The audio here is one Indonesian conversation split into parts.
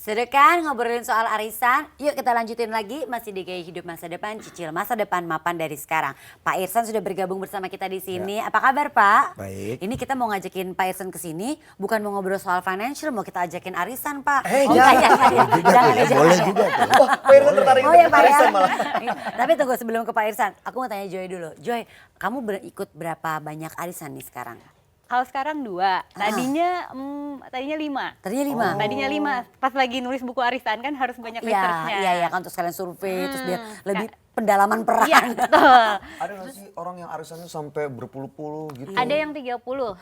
Sudah kan ngobrolin soal arisan, yuk kita lanjutin lagi masih di Gaya Hidup Masa Depan, cicil masa depan mapan dari sekarang. Pak Irsan sudah bergabung bersama kita di sini. Ya. Apa kabar Pak? Baik. Ini kita mau ngajakin Pak Irsan ke sini, bukan mau ngobrol soal financial, mau kita ajakin arisan Pak. Jangan. Boleh juga. Wah, Pak Irsan tertarik Oh ya untuk Pak ya. arisan malah. Tapi tunggu sebelum ke Pak Irsan, aku mau tanya Joy dulu. Joy, kamu ikut berapa banyak arisan nih sekarang? Kalau sekarang 2, tadinya 5. Tadinya 5? Tadinya 5, pas lagi nulis buku arisan kan harus banyak researchnya. Iya kan, terus kalian survei, terus biar lebih pendalaman peran. Iya, betul. Ada nggak sih orang yang arisannya sampai berpuluh-puluh gitu? Ada yang 30,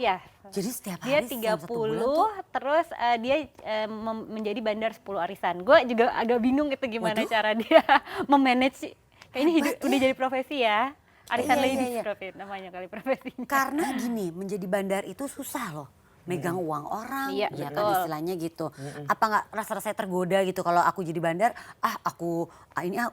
ya. Jadi setiap Dia hari dalam 30, satu bulan tuh, terus dia menjadi bandar 10 arisan. Gue juga agak bingung itu gimana cara dia memanage. Kayaknya udah jadi profesi ya. Arisan ladies profit namanya kali profesinya. karena gini, menjadi bandar itu susah loh. Megang uang orang, Iya, ya kan betul. istilahnya gitu. Apa nggak rasa-rasanya tergoda gitu kalau aku jadi bandar,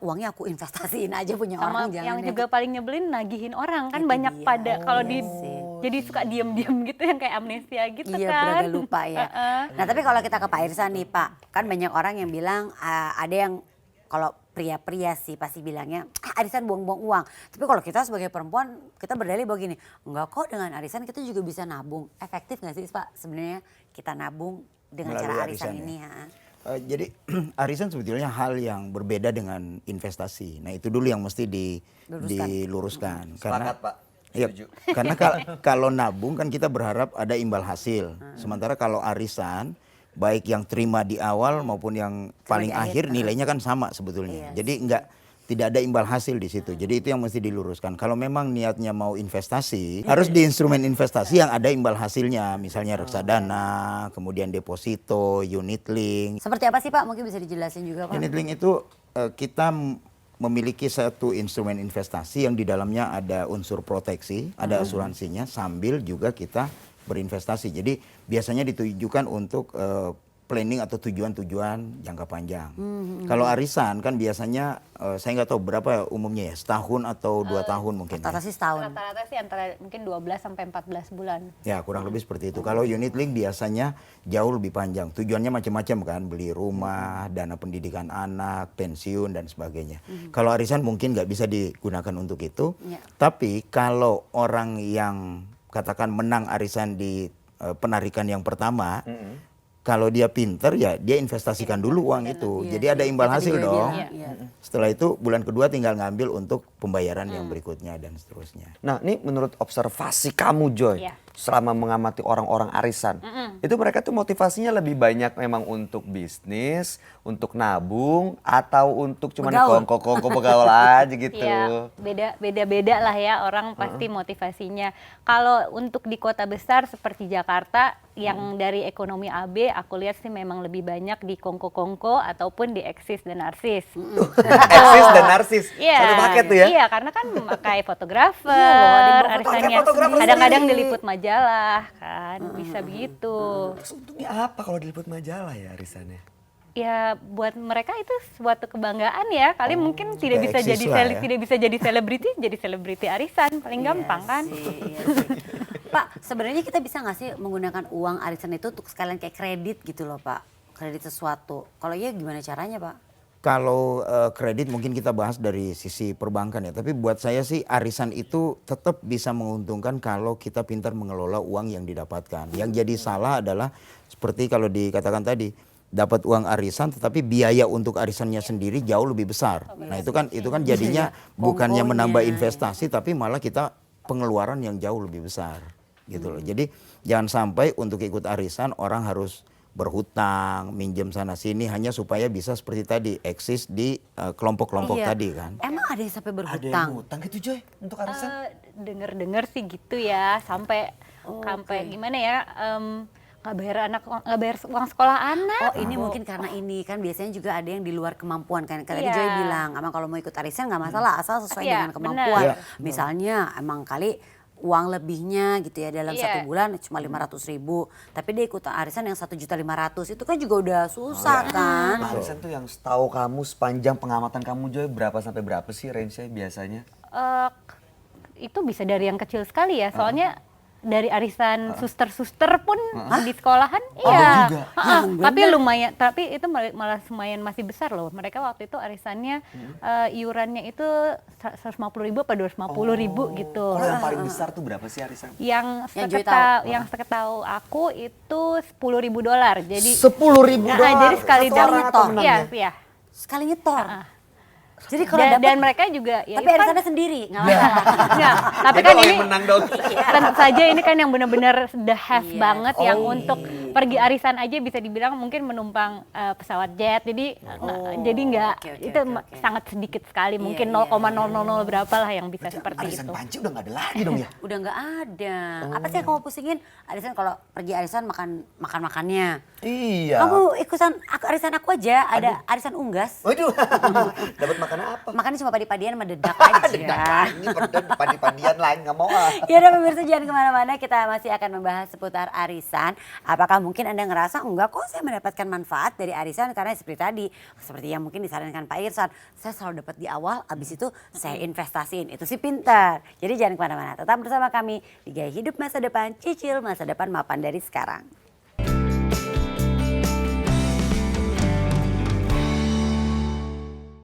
uangnya aku investasiin aja punya Sama orang, jangan yang deh. juga paling nyebelin nagihin orang kan Itu banyak dia. pada kalau di sih. jadi suka diam-diam gitu yang kayak amnesia gitu Iya, kan. beragam lupa ya. Nah tapi kalau kita ke Pak Irsan nih Pak, kan banyak orang yang bilang ada yang kalau pria-pria sih pasti bilangnya arisan buang-buang uang. Tapi kalau kita sebagai perempuan kita berdalih begini, enggak kok dengan arisan kita juga bisa nabung. Efektif nggak sih Pak sebenarnya kita nabung dengan Melalui cara arisan arisan ya? ini? Ha? Jadi arisan sebetulnya hal yang berbeda dengan investasi. Nah itu dulu yang mesti diluruskan. Sepakat, Pak. Iya, Setuju. karena kalau nabung kan kita berharap ada imbal hasil. Sementara kalau arisan baik yang terima di awal maupun yang paling di akhir, akhir nilainya kan sama sebetulnya. Iya Jadi tidak ada imbal hasil di situ. Jadi itu yang mesti diluruskan. Kalau memang niatnya mau investasi, harus di instrumen investasi yang ada imbal hasilnya. Misalnya reksadana, kemudian deposito, unit link. Seperti apa sih Pak? Mungkin bisa dijelasin juga Pak. Unit link itu kita memiliki satu instrumen investasi yang di dalamnya ada unsur proteksi, ada asuransinya, sambil juga kita berinvestasi. Jadi biasanya ditujukan untuk planning atau tujuan-tujuan jangka panjang. Kalau arisan kan biasanya saya nggak tahu berapa umumnya ya, setahun atau 2 tahun mungkin. Rata-rata sih setahun. Rata-rata sih antara mungkin 12 sampai 14 bulan. Ya kurang lebih seperti itu. Kalau unit link biasanya jauh lebih panjang. Tujuannya macam-macam kan, beli rumah, dana pendidikan anak, pensiun dan sebagainya. Kalau arisan mungkin nggak bisa digunakan untuk itu. Ya. Tapi kalau orang yang katakan menang arisan di penarikan yang pertama, kalau dia pinter ya dia investasikan dulu uang itu. Iya Jadi sih. ada imbal Kayak tadi hasil Joy dong. bilang, iya. Setelah itu bulan kedua tinggal ngambil untuk pembayaran yang berikutnya dan seterusnya. Nah, ini menurut observasi kamu, Joy, Iya. selama mengamati orang-orang arisan, itu mereka tuh motivasinya lebih banyak memang untuk bisnis, untuk nabung, atau untuk cuman Begaul. kongko-kongko begaul aja gitu. Iya, beda-beda lah ya orang pasti motivasinya. Kalau untuk di kota besar seperti Jakarta yang dari ekonomi AB aku lihat sih memang lebih banyak di kongko-kongko ataupun di eksis dan narsis. Eksis dan narsis, Iya, satu paket tuh ya. Iya, karena kan memakai fotografer, Iya loh, arisannya fotografer kadang-kadang sendiri. diliput majalah kan, bisa begitu. Terus untungnya apa kalau diliput majalah ya arisannya? Ya buat mereka itu suatu kebanggaan ya. Kali mungkin tidak bisa eksis jadi lah ya. tidak bisa jadi selebriti arisan paling gampang kan. Iya sih. Pak, sebenarnya kita bisa nggak sih menggunakan uang arisan itu untuk sekalian kayak kredit gitu loh Pak? Kredit sesuatu. Kalau iya gimana caranya Pak? Kalau kredit mungkin kita bahas dari sisi perbankan ya. Tapi buat saya sih arisan itu tetap bisa menguntungkan kalau kita pintar mengelola uang yang didapatkan. Yang jadi salah adalah seperti kalau dikatakan tadi, dapat uang arisan tetapi biaya untuk arisannya sendiri jauh lebih besar. Nah itu kan jadinya bukannya Kongkonya, menambah investasi tapi malah kita pengeluaran yang jauh lebih besar gitu loh. Jadi jangan sampai untuk ikut arisan orang harus berhutang, minjem sana sini hanya supaya bisa seperti tadi eksis di kelompok-kelompok Iya. tadi kan. Emang ada yang sampai Ada yang berhutang? ngutang gitu, Joy, untuk arisan? Dengar-dengar sih gitu ya, sampai gimana ya? Nggak bayar uang sekolah anak. Oh ini mungkin karena ini kan biasanya juga ada yang di luar kemampuan kan. Tadi Iya. Joy bilang, emang kalau mau ikut arisan nggak masalah asal sesuai Iya, dengan kemampuan. benar. Misalnya emang kali uang lebihnya gitu ya dalam Iya. 1 bulan cuma 500.000. Tapi dia ikut arisan yang 1.500.000 itu kan juga udah susah kan. Arisan tuh yang setahu kamu sepanjang pengamatan kamu, Joy, berapa sampai berapa sih range-nya biasanya? Itu bisa dari yang kecil sekali ya, soalnya dari arisan suster-suster pun di sekolahan, iya. juga? Tapi lumayan, tapi itu malah lumayan masih besar loh. Mereka waktu itu arisannya iurannya itu 150.000 apa 250.000 gitu. Kalau yang paling besar tuh berapa sih arisan? Yang Yang Joy tahu. yang seketahu aku itu $10.000. Jadi 10.000 dolar. jadi sekali Satu orang dapat, atau iya, menangnya? iya. Sekali nyetor. Jadi kalau Dan, dapat, dan mereka juga ya tapi itu kan- arisannya sendiri, nggak masalah. Enggak, tapi Jadi kan lo ini yang menang dong. tentu saja ini kan yang benar-benar the have Iya. banget yang Oh. untuk pergi arisan aja bisa dibilang mungkin menumpang pesawat jet. Jadi jadi nggak oke, oke, itu oke, oke. sangat sedikit sekali, Iya, mungkin iya, 0,000 berapa lah yang bisa seperti Arisan itu. panci udah nggak ada lagi dong ya? Udah nggak ada. Apa sih yang kamu pusingin? Arisan kalau pergi arisan makannya. Iya. Kamu ikutan arisan aku aja, ada arisan unggas. Waduh, dapat makanan apa? Makannya cuma padi-padian sama dedak aja. Dedak lagi, padi-padian lain nggak mau ah. Ya udah pemirsa, jangan kemana-mana, kita masih akan membahas seputar arisan. Apakah mungkin Anda ngerasa enggak kok saya mendapatkan manfaat dari arisan, karena seperti tadi, seperti yang mungkin disarankan Pak Irsan, saya selalu dapat di awal, habis itu saya investasiin, itu sih pintar. Jadi jangan kemana-mana, tetap bersama kami di Gaya Hidup Masa Depan, cicil masa depan mapan dari sekarang.